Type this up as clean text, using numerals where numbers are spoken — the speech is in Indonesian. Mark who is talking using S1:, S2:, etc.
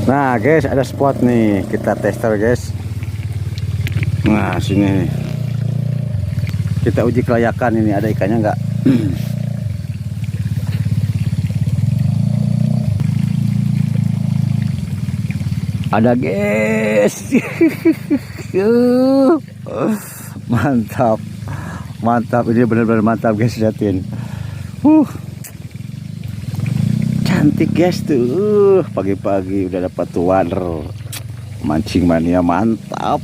S1: Nah guys, ada spot nih, kita tester guys. Nah sini nih, kita uji kelayakan ini, ada ikannya nggak. Ada guys. Mantap, mantap, ini benar-benar mantap guys, liatin. Cantik guys tuh, pagi-pagi udah dapat tuan. Mancing mania mantap.